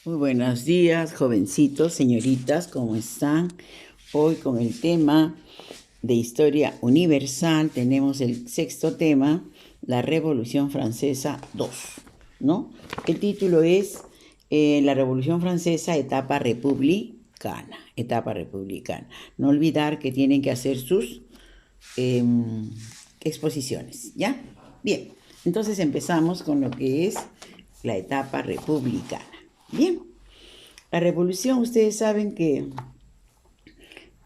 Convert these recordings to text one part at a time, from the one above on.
Muy buenos días, jovencitos, señoritas, ¿cómo están? Hoy con el tema de historia universal tenemos el sexto tema, la Revolución Francesa 2, ¿no? El título es La Revolución Francesa, etapa republicana, etapa republicana. No olvidar que tienen que hacer sus exposiciones, ¿ya? Bien, entonces empezamos con lo que es la etapa republicana. Bien, la revolución, ustedes saben que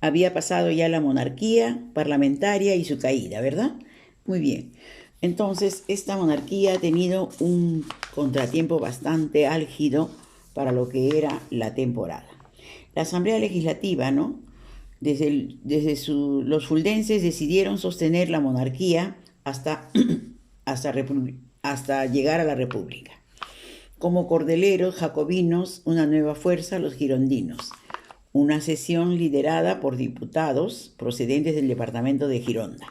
había pasado ya la monarquía parlamentaria y su caída, ¿verdad? Muy bien. Entonces, esta monarquía ha tenido un contratiempo bastante álgido para lo que era la temporada. La Asamblea Legislativa, ¿no? Los fuldenses decidieron sostener la monarquía hasta llegar a la república. Como cordeleros jacobinos, una nueva fuerza, los girondinos. Una sesión liderada por diputados procedentes del departamento de Gironda.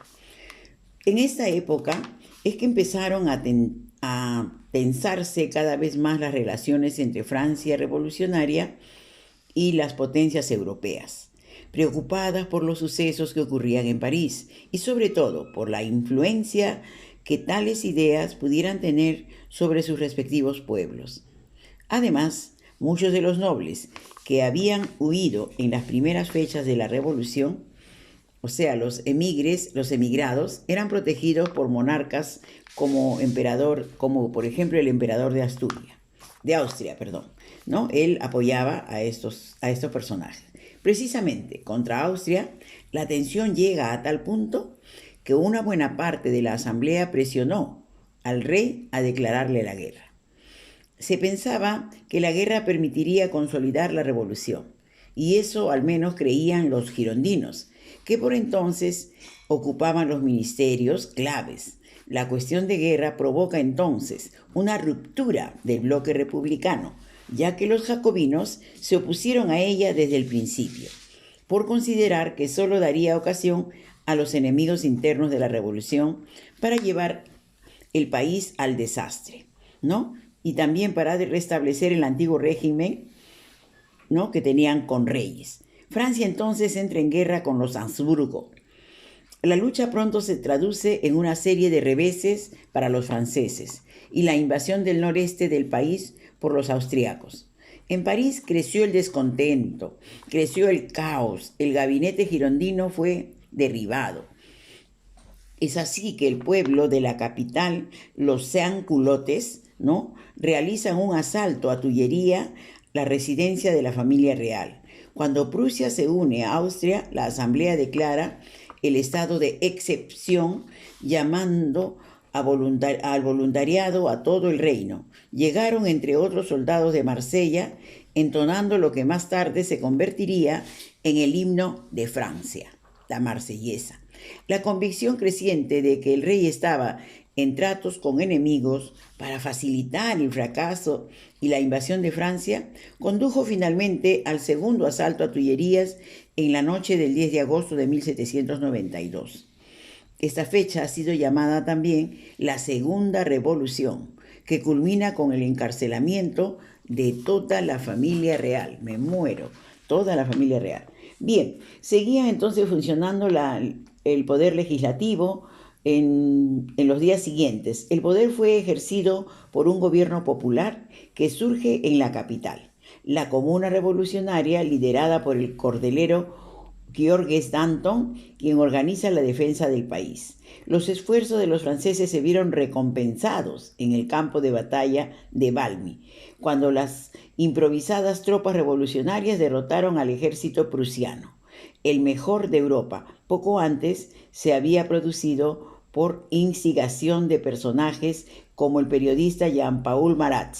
En esta época es que empezaron a tensarse cada vez más las relaciones entre Francia revolucionaria y las potencias europeas, preocupadas por los sucesos que ocurrían en París y sobre todo por la influencia que tales ideas pudieran tener sobre sus respectivos pueblos. Además, muchos de los nobles que habían huido en las primeras fechas de la Revolución, o sea, los emigrados, eran protegidos por monarcas como por ejemplo el emperador de Austria, ¿no? Él apoyaba a estos personajes. Precisamente contra Austria, la tensión llega a tal punto que una buena parte de la asamblea presionó al rey a declararle la guerra. Se pensaba que la guerra permitiría consolidar la revolución, y eso al menos creían los girondinos, que por entonces ocupaban los ministerios claves. La cuestión de guerra provoca entonces una ruptura del bloque republicano, ya que los jacobinos se opusieron a ella desde el principio, por considerar que solo daría ocasión a los enemigos internos de la revolución para llevar el país al desastre, ¿no? Y también para restablecer el antiguo régimen, ¿no?, que tenían con reyes. Francia entonces entra en guerra con los Habsburgo. La lucha pronto se traduce en una serie de reveses para los franceses y la invasión del noreste del país por los austriacos. En París creció el descontento, creció el caos, el gabinete girondino fue derribado. Es así que el pueblo de la capital, los sans-culottes, ¿no?, realizan un asalto a Tullería, la residencia de la familia real. Cuando Prusia se une a Austria, la asamblea declara el estado de excepción, llamando al voluntariado a todo el reino. Llegaron, entre otros, soldados de Marsella, entonando lo que más tarde se convertiría en el himno de Francia, la marsellesa. La convicción creciente de que el rey estaba en tratos con enemigos para facilitar el fracaso y la invasión de Francia condujo finalmente al segundo asalto a Tullerías en la noche del 10 de agosto de 1792. Esta fecha ha sido llamada también la Segunda Revolución, que culmina con el encarcelamiento de toda la familia real. Me muero, toda la familia real. Bien, seguía entonces funcionando el poder legislativo en los días siguientes. El poder fue ejercido por un gobierno popular que surge en la capital. La Comuna Revolucionaria, liderada por el cordelero Georges Danton, quien organiza la defensa del país. Los esfuerzos de los franceses se vieron recompensados en el campo de batalla de Valmy, cuando las improvisadas tropas revolucionarias derrotaron al ejército prusiano, el mejor de Europa. Poco antes se había producido por instigación de personajes como el periodista Jean-Paul Marat.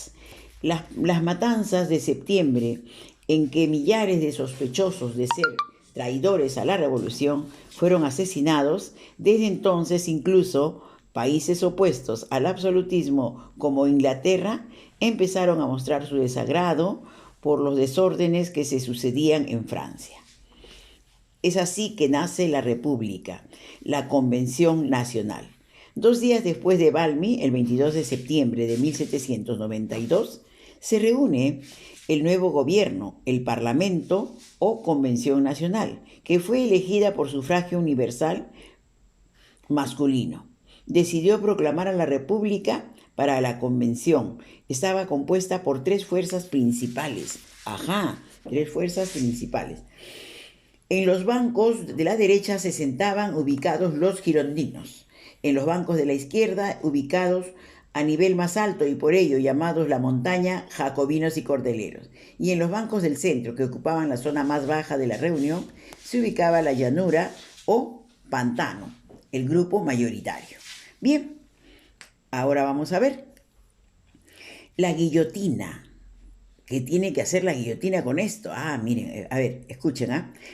Las matanzas de septiembre, en que millares de sospechosos de ser traidores a la revolución fueron asesinados, desde entonces incluso países opuestos al absolutismo como Inglaterra empezaron a mostrar su desagrado por los desórdenes que se sucedían en Francia. Es así que nace la República, la Convención Nacional. 2 días después de Valmy, el 22 de septiembre de 1792, se reúne el nuevo gobierno, el Parlamento o Convención Nacional, que fue elegida por sufragio universal masculino. Decidió proclamar a la República para la Convención. Estaba compuesta por 3 fuerzas principales. Ajá, 3 fuerzas principales. En los bancos de la derecha se sentaban ubicados los girondinos. En los bancos de la izquierda, ubicados a nivel más alto y por ello llamados la montaña, jacobinos y cordeleros. Y en los bancos del centro, que ocupaban la zona más baja de la reunión, se ubicaba la llanura o pantano, el grupo mayoritario. Bien, ahora vamos a ver la guillotina. ¿Qué tiene que hacer la guillotina con esto? Miren, a ver, escuchen,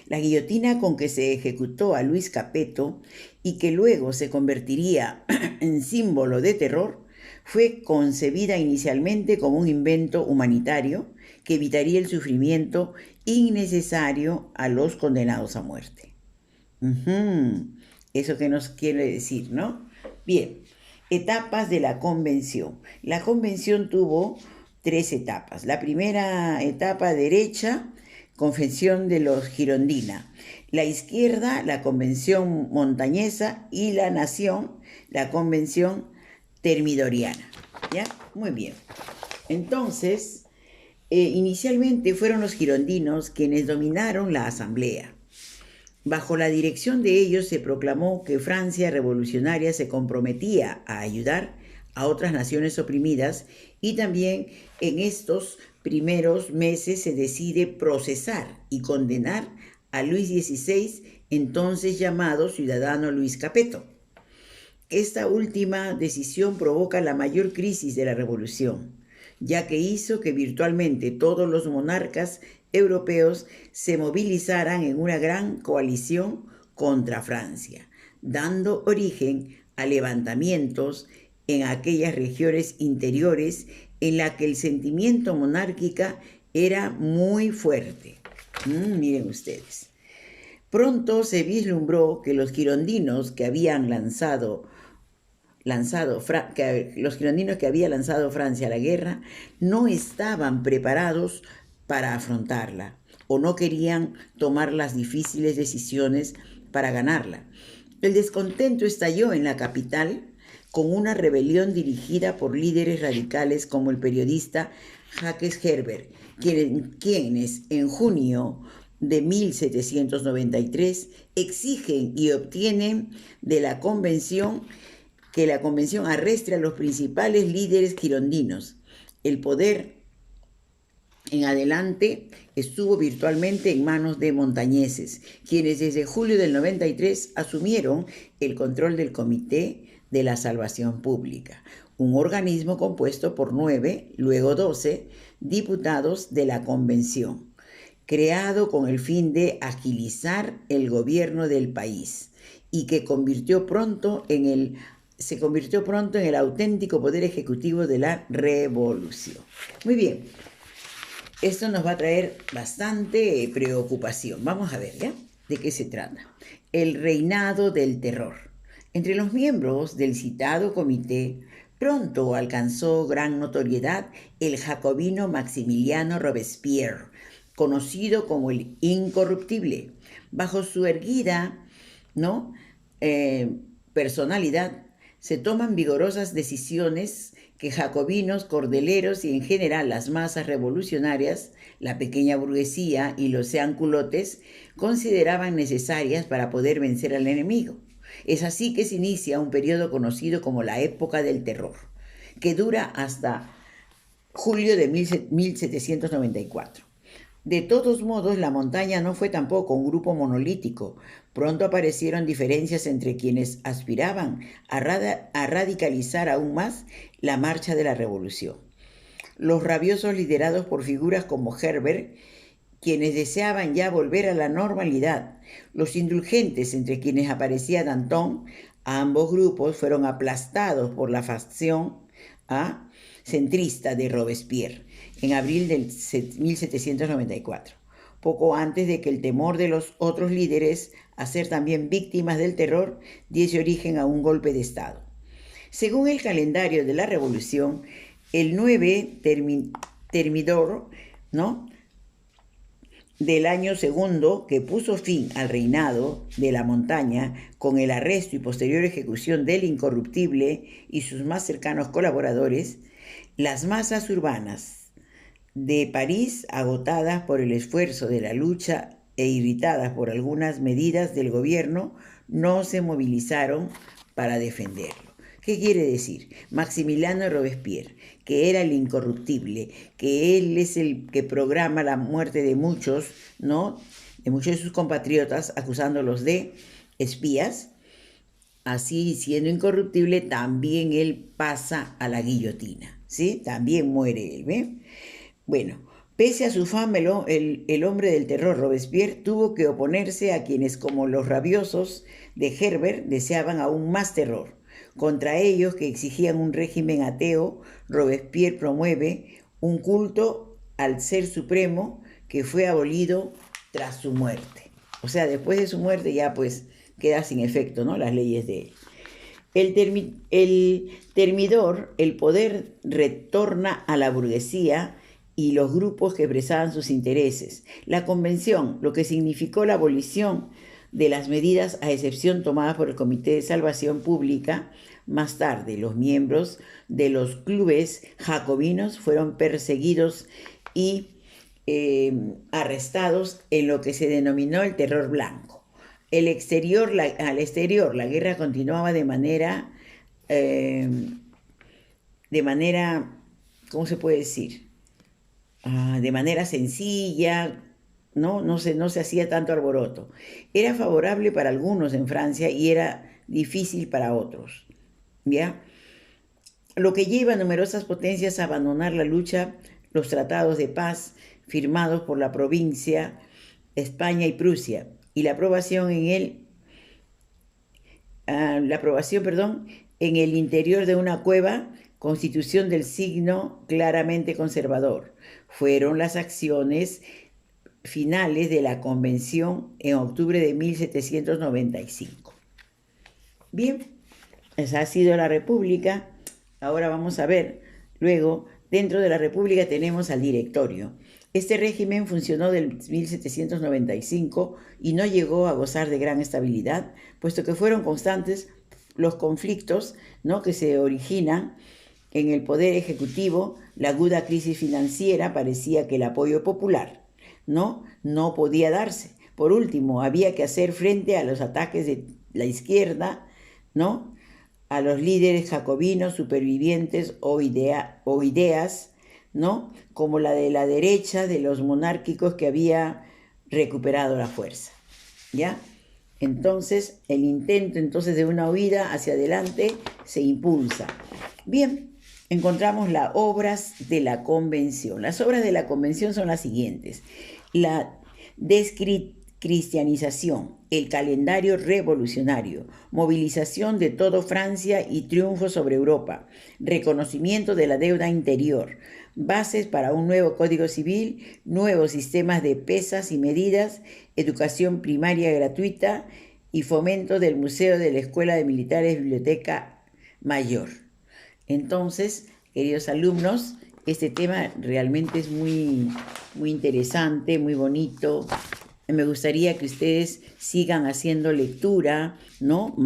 La guillotina con que se ejecutó a Luis Capeto y que luego se convertiría en símbolo de terror, fue concebida inicialmente como un invento humanitario que evitaría el sufrimiento innecesario a los condenados a muerte. Eso que nos quiere decir, ¿no? Bien, etapas de la convención. La convención tuvo 3 etapas. La primera etapa derecha, Convención de los Girondina. La izquierda, la Convención Montañesa, y la Nación, la Convención Termidoriana. ¿Ya? Muy bien. Entonces, inicialmente fueron los girondinos quienes dominaron la asamblea. Bajo la dirección de ellos se proclamó que Francia revolucionaria se comprometía a ayudar a otras naciones oprimidas y también en estos primeros meses se decide procesar y condenar a Luis XVI, entonces llamado ciudadano Luis Capeto. Esta última decisión provoca la mayor crisis de la revolución, ya que hizo que virtualmente todos los monarcas europeos se movilizaran en una gran coalición contra Francia, dando origen a levantamientos en aquellas regiones interiores en las que el sentimiento monárquico era muy fuerte. Miren ustedes. Pronto se vislumbró que los girondinos que había lanzado Francia a la guerra no estaban preparados para afrontarla o no querían tomar las difíciles decisiones para ganarla. El descontento estalló en la capital con una rebelión dirigida por líderes radicales como el periodista Jacques Herbert, quienes en junio de 1793 exigen y obtienen de la convención que la convención arreste a los principales líderes girondinos. El poder en adelante estuvo virtualmente en manos de montañeses, quienes desde julio del 93 asumieron el control del Comité de la Salvación Pública, un organismo compuesto por 9, luego 12, diputados de la convención, creado con el fin de agilizar el gobierno del país y que se convirtió pronto en el auténtico poder ejecutivo de la revolución. Muy bien, esto nos va a traer bastante preocupación. Vamos a ver, ¿ya? ¿De qué se trata? El reinado del terror. Entre los miembros del citado comité, pronto alcanzó gran notoriedad el jacobino Maximiliano Robespierre, conocido como el Incorruptible. Bajo su erguida, personalidad, se toman vigorosas decisiones que jacobinos, cordeleros y en general las masas revolucionarias, la pequeña burguesía y los seanculotes consideraban necesarias para poder vencer al enemigo. Es así que se inicia un periodo conocido como la época del terror, que dura hasta julio de 1794. De todos modos, la montaña no fue tampoco un grupo monolítico. Pronto aparecieron diferencias entre quienes aspiraban a radicalizar aún más la marcha de la revolución. Los rabiosos liderados por figuras como Herbert, quienes deseaban ya volver a la normalidad. Los indulgentes, entre quienes aparecía Danton. A ambos grupos fueron aplastados por la facción centrista de Robespierre en abril de 1794, poco antes de que el temor de los otros líderes a ser también víctimas del terror diese origen a un golpe de Estado. Según el calendario de la revolución, el 9 Termidor ¿no?, del año segundo, que puso fin al reinado de la montaña con el arresto y posterior ejecución del incorruptible y sus más cercanos colaboradores, las masas urbanas de París, agotadas por el esfuerzo de la lucha e irritadas por algunas medidas del gobierno, no se movilizaron para defenderlo. ¿Qué quiere decir? Maximiliano Robespierre, que era el incorruptible, que él es el que programa la muerte de muchos, ¿no?, de muchos de sus compatriotas, acusándolos de espías. Así, siendo incorruptible, también él pasa a la guillotina, ¿sí? También muere él, ¿ve? Bueno, pese a su fama, el hombre del terror, Robespierre, tuvo que oponerse a quienes, como los rabiosos de Herbert, deseaban aún más terror. Contra ellos, que exigían un régimen ateo, Robespierre promueve un culto al Ser Supremo que fue abolido tras su muerte. O sea, después de su muerte ya pues queda sin efecto, ¿no?, las leyes de él. El termidor, el poder retorna a la burguesía y los grupos que expresaban sus intereses. La convención, lo que significó la abolición de las medidas a excepción tomadas por el Comité de Salvación Pública. Más tarde, los miembros de los clubes jacobinos fueron perseguidos y arrestados en lo que se denominó el Terror Blanco. Al exterior, la guerra continuaba de manera, ¿cómo se puede decir?, de manera sencilla, no se hacía tanto alboroto. Era favorable para algunos en Francia y era difícil para otros, ¿ya? Lo que lleva a numerosas potencias a abandonar la lucha, los tratados de paz firmados por la provincia, España y Prusia, y la aprobación en el interior de una cueva, constitución del signo claramente conservador. Fueron las acciones finales de la convención en octubre de 1795. Bien, esa ha sido la República. Ahora vamos a ver, luego, dentro de la República tenemos al directorio. Este régimen funcionó del 1795 y no llegó a gozar de gran estabilidad, puesto que fueron constantes los conflictos, ¿no?, que se originan en el poder ejecutivo. La aguda crisis financiera parecía que el apoyo popular no podía darse. Por último, había que hacer frente a los ataques de la izquierda, ¿no?, a los líderes jacobinos supervivientes o ideas, ¿no?, como la de la derecha de los monárquicos que había recuperado la fuerza, ¿ya? Entonces, el intento de una huida hacia adelante se impulsa. Bien, encontramos las obras de la Convención. Las obras de la Convención son las siguientes: la descristianización, el calendario revolucionario, movilización de toda Francia y triunfo sobre Europa, reconocimiento de la deuda interior, bases para un nuevo Código Civil, nuevos sistemas de pesas y medidas, educación primaria gratuita y fomento del Museo de la Escuela de Militares Biblioteca Mayor. Entonces, queridos alumnos, este tema realmente es muy, muy interesante, muy bonito. Me gustaría que ustedes sigan haciendo lectura, ¿no?,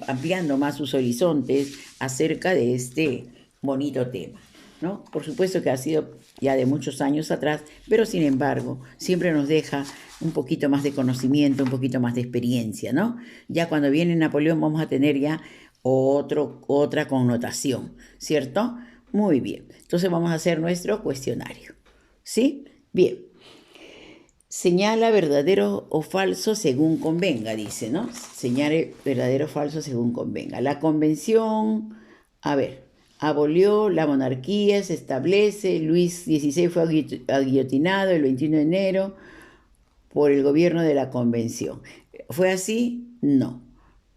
ampliando más sus horizontes acerca de este bonito tema, ¿no? Por supuesto que ha sido ya de muchos años atrás, pero sin embargo, siempre nos deja un poquito más de conocimiento, un poquito más de experiencia, ¿no? Ya cuando viene Napoleón vamos a tener ya otra connotación, ¿cierto? Muy bien. Entonces vamos a hacer nuestro cuestionario, ¿sí? Bien. Señala verdadero o falso según convenga, dice, ¿no? Señale verdadero o falso según convenga. La convención, abolió la monarquía, se establece, Luis XVI fue guillotinado el 21 de enero por el gobierno de la convención. ¿Fue así? No.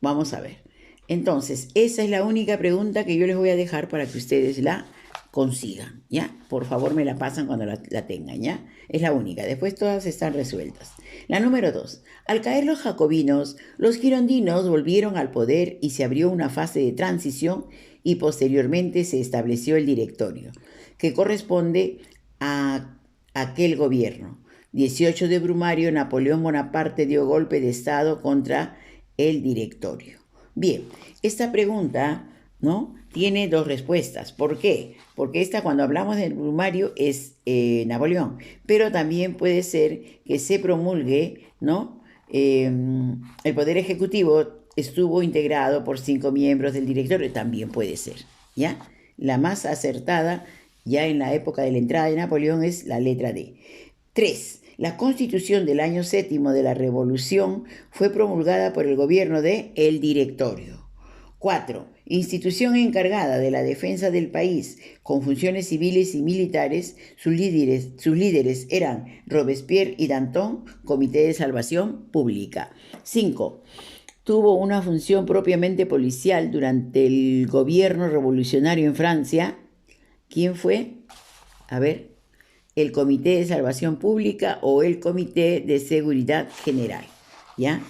Vamos a ver. Entonces, esa es la única pregunta que yo les voy a dejar para que ustedes la consigan, ¿ya? Por favor, me la pasan cuando la tengan, ¿ya? Es la única. Después todas están resueltas. La número 2. Al caer los jacobinos, los girondinos volvieron al poder y se abrió una fase de transición y posteriormente se estableció el directorio, que corresponde a aquel gobierno. 18 de Brumario, Napoleón Bonaparte dio golpe de Estado contra el Directorio. Bien, esta pregunta, ¿no?, tiene dos respuestas. ¿Por qué? Porque esta, cuando hablamos del Brumario, es Napoleón, pero también puede ser que se promulgue, ¿no? El Poder Ejecutivo estuvo integrado por 5 miembros del Directorio, también puede ser, ¿ya? La más acertada, ya en la época de la entrada de Napoleón, es la letra D. 3. La Constitución del año 7 de la Revolución fue promulgada por el gobierno de el Directorio. 4. Institución encargada de la defensa del país con funciones civiles y militares, sus líderes eran Robespierre y Danton, Comité de Salvación Pública. 5. Tuvo una función propiamente policial durante el gobierno revolucionario en Francia. ¿Quién fue? A ver, el Comité de Salvación Pública o el Comité de Seguridad General, ¿ya?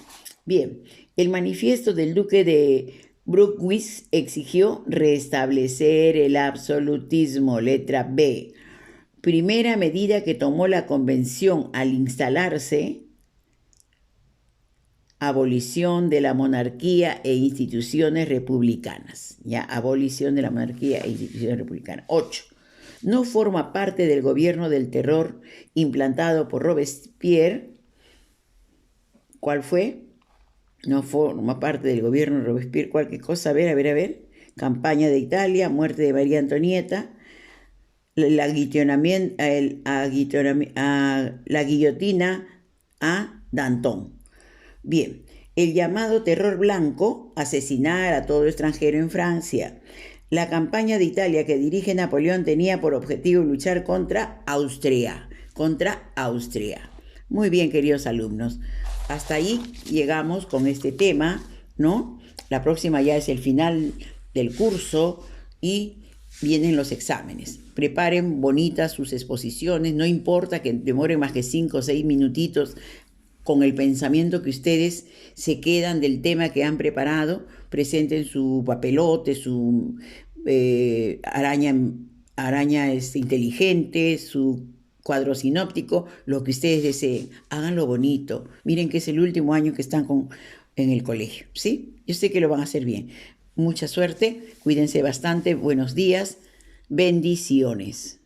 Bien, el manifiesto del duque de Brunswick exigió restablecer el absolutismo, letra B. Primera medida que tomó la convención al instalarse: abolición de la monarquía e instituciones republicanas. Ya, abolición de la monarquía e instituciones republicanas. 8. No forma parte del gobierno del terror implantado por Robespierre. ¿Cuál fue? No forma parte del gobierno de Robespierre. Cualquier cosa, a ver. Campaña de Italia, muerte de María Antonieta, la guillotina a Danton. Bien, el llamado terror blanco, asesinar a todo extranjero en Francia. La campaña de Italia que dirige Napoleón tenía por objetivo luchar contra Austria. Muy bien, queridos alumnos. Hasta ahí llegamos con este tema, ¿no? La próxima ya es el final del curso y vienen los exámenes. Preparen bonitas sus exposiciones, no importa que demoren más que 5 o 6 minutitos, con el pensamiento que ustedes se quedan del tema que han preparado. Presenten su papelote, su araña inteligente, su cuadro sinóptico, lo que ustedes deseen. Háganlo bonito. Miren que es el último año que están en el colegio, ¿sí? Yo sé que lo van a hacer bien. Mucha suerte, cuídense bastante, buenos días, bendiciones.